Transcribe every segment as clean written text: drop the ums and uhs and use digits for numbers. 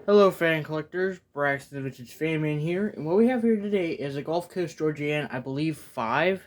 Hello, fan collectors. Braxton the Vintage Fan Man here, and what we have here today is a Gulf Coast Georgianne, I believe 5.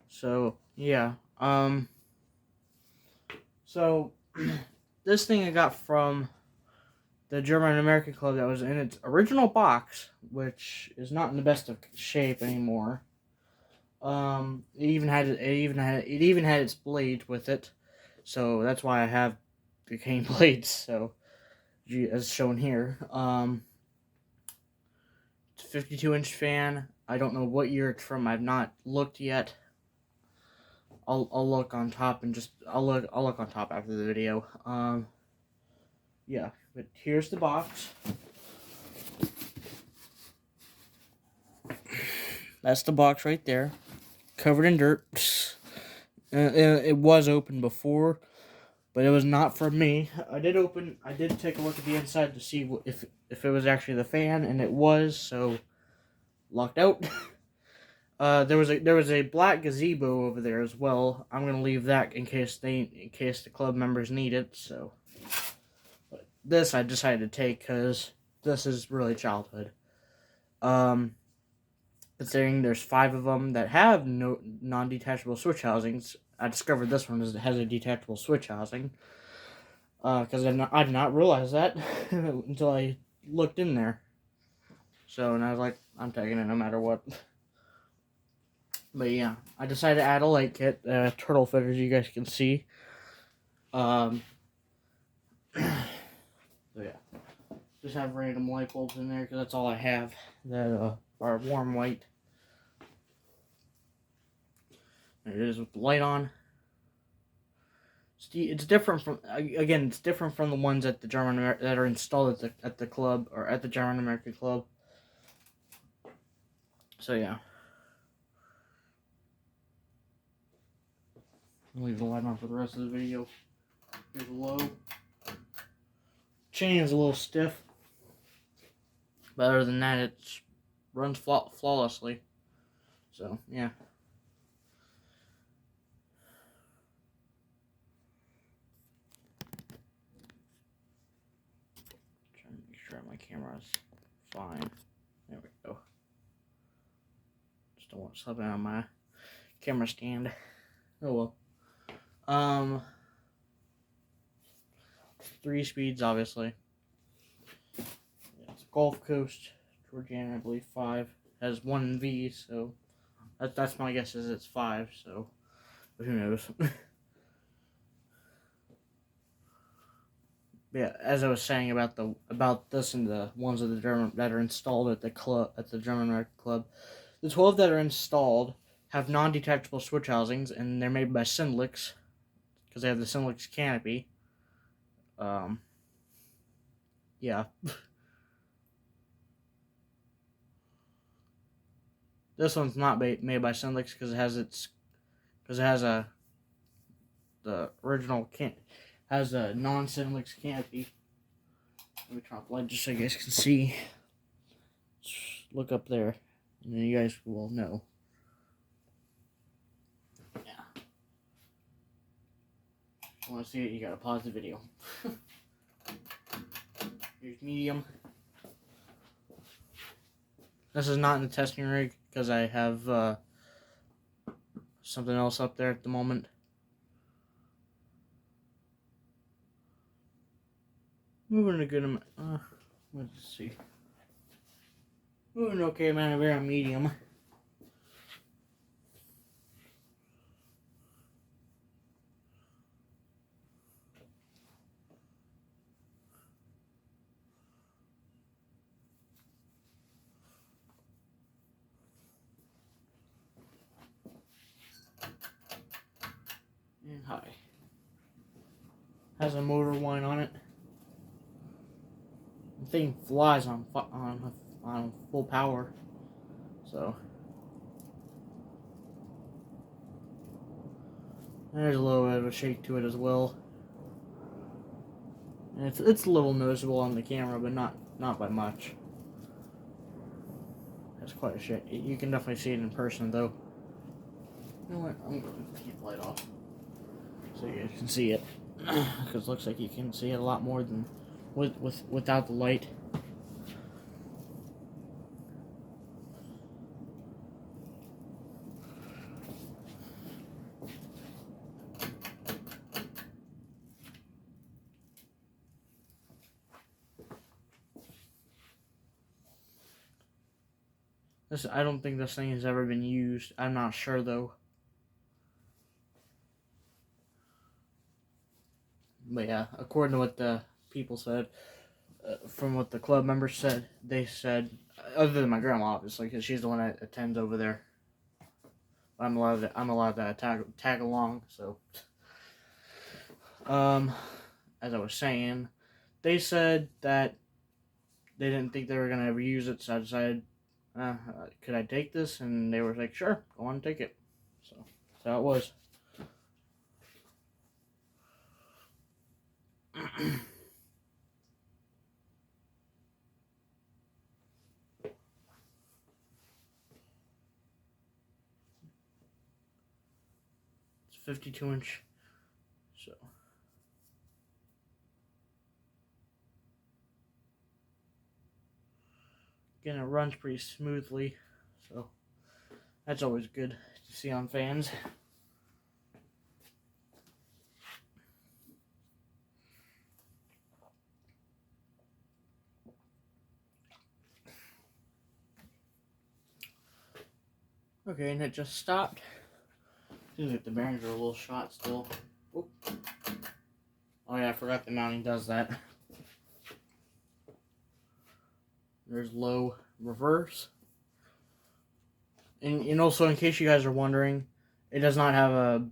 So yeah, so this thing I got from the German American Club that was in its original box, which is not in the best of shape anymore. It even had its blades with it, so that's why I have the cane blades. So as shown here, It's a 52-inch fan. I don't know what year it's from. I've not looked yet. I'll look on top and I'll look on top after the video. Yeah, but here's the box. That's the box right there, covered in dirt. It was open before, but it was not for me. I did take a look at the inside to see if it was actually the fan, and it was. So locked out. There was a black gazebo over there as well. I'm gonna leave that in case the club members need it. So, but this I decided to take because this is really childhood. Um, Considering there's 5 of them that have no non-detachable switch housings, I discovered this one has a detachable switch housing. Because I did not realize that until I looked in there. So, and I was like, I'm taking it no matter what. But yeah, I decided to add a light kit, turtle feathers, you guys can see. So yeah, just have random light bulbs in there because that's all I have that are warm white. There it is with the light on. It's different from it's different from the ones at the that are installed at the club or at the German American Club. So yeah, I'll leave the light on for the rest of the video. Here's the low. Chain is a little stiff, but other than that, it runs flawlessly. So yeah. Trying to make sure my camera is fine. There we go. Just don't want something on my camera stand. Oh well. 3 speeds, obviously. Yeah, it's Gulf Coast Georgianne, I believe 5 has 1 V, so that's my guess is it's 5. So, but who knows? Yeah, as I was saying about this and the ones of the German that are installed at the German American Club, the 12 that are installed have non-detachable switch housings, and they're made by Sindlix because they have the Sindlix canopy. Yeah. This one's not made by Sindlix because it has the original has a non-Sindlix canopy. Let me drop the light just so you guys can see. Just look up there, and then you guys will know. Yeah. If you want to see it, you gotta pause the video. Here's medium. This is not in the testing rig because I have something else up there at the moment. Moving a good amount. Let's see. Moving an okay amount of air on medium. And high. Has a motor whine on it. The thing flies on full power. So there's a little bit of a shake to it as well. And it's a little noticeable on the camera, but not by much. That's quite a shake. You can definitely see it in person though. You know what? I'm going to keep the light off so you guys can see it. Because it looks like you can see it a lot more than without the light. I don't think this thing has ever been used. I'm not sure though. But yeah, according to what the people said, from what the club members said, they said, other than my grandma, obviously, because she's the one that attends over there. I'm allowed to tag along. So, as I was saying, they said that they didn't think they were gonna ever use it. So I decided, could I take this? And they were like, sure, go on, take it. So that's how it was. It's 52-inch. So. Again, it runs pretty smoothly, so that's always good to see on fans. Okay, and it just stopped. Seems like the bearings are a little shot still. Oop. Oh yeah, I forgot the mounting does that. There's low reverse. And also, in case you guys are wondering, it does not have a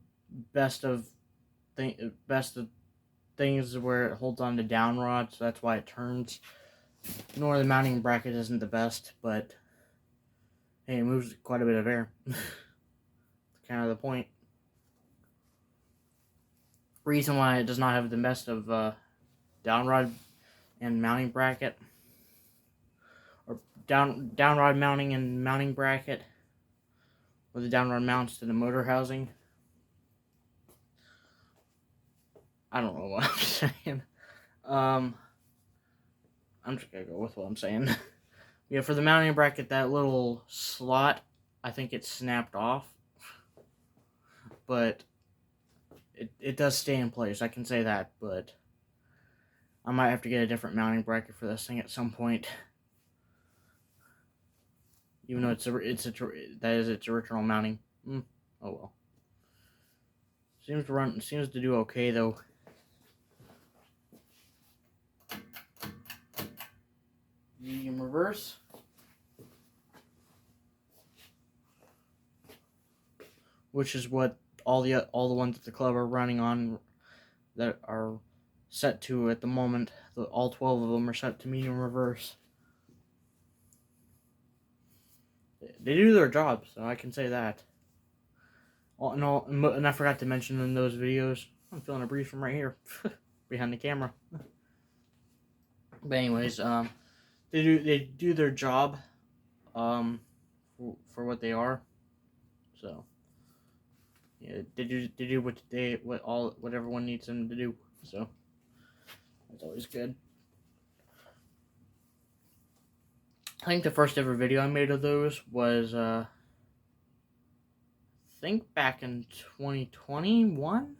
best of things where it holds on to down rod, so that's why it turns. Nor the mounting bracket isn't the best, but hey, it moves quite a bit of air. That's kind of the point. Reason why it does not have the best of down rod and mounting bracket, or down rod mounting and mounting bracket, where the down rod mounts to the motor housing. I don't know what I'm saying. I'm just gonna go with what I'm saying. Yeah, for the mounting bracket, that little slot, I think it snapped off, but it does stay in place. I can say that, but I might have to get a different mounting bracket for this thing at some point. Even though that is its original mounting. Oh well. Seems to do okay though. Medium reverse. Which is what all the ones at the club are running on, that are set to at the moment. All 12 of them are set to medium reverse. They do their job, so I can say that. And I forgot to mention in those videos, I'm feeling a breeze from right here, behind the camera. But anyways, they do their job, for what they are. So yeah, they do what everyone needs them to do. So that's always good. I think the first ever video I made of those was, I think back in 2021.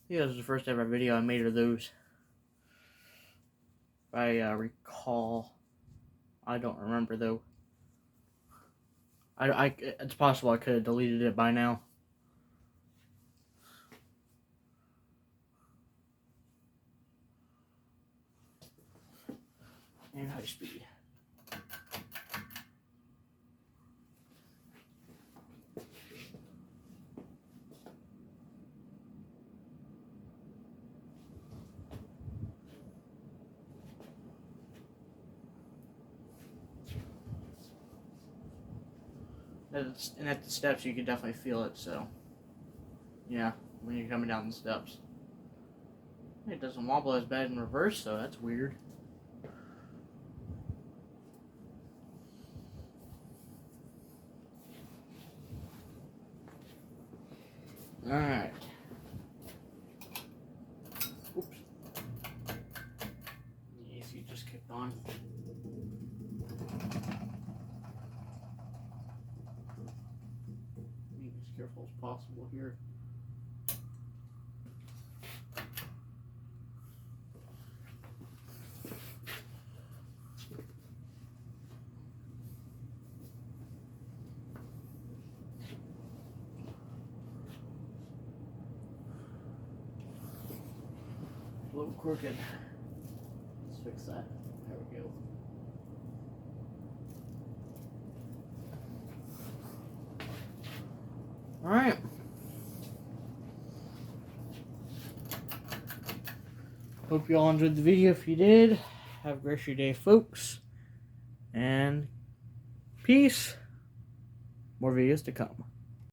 Yeah, that was the first ever video I made of those. If I recall. I don't remember though. It's possible I could have deleted it by now. And high speed. And at the steps you could definitely feel it, so yeah, when you're coming down the steps. It doesn't wobble as bad in reverse, so that's weird. Alright. Oops. on. Be as careful as possible here. A little crooked. Let's fix that. There we go. Alright. Hope you all enjoyed the video. If you did, have a great day, folks. And peace. More videos to come.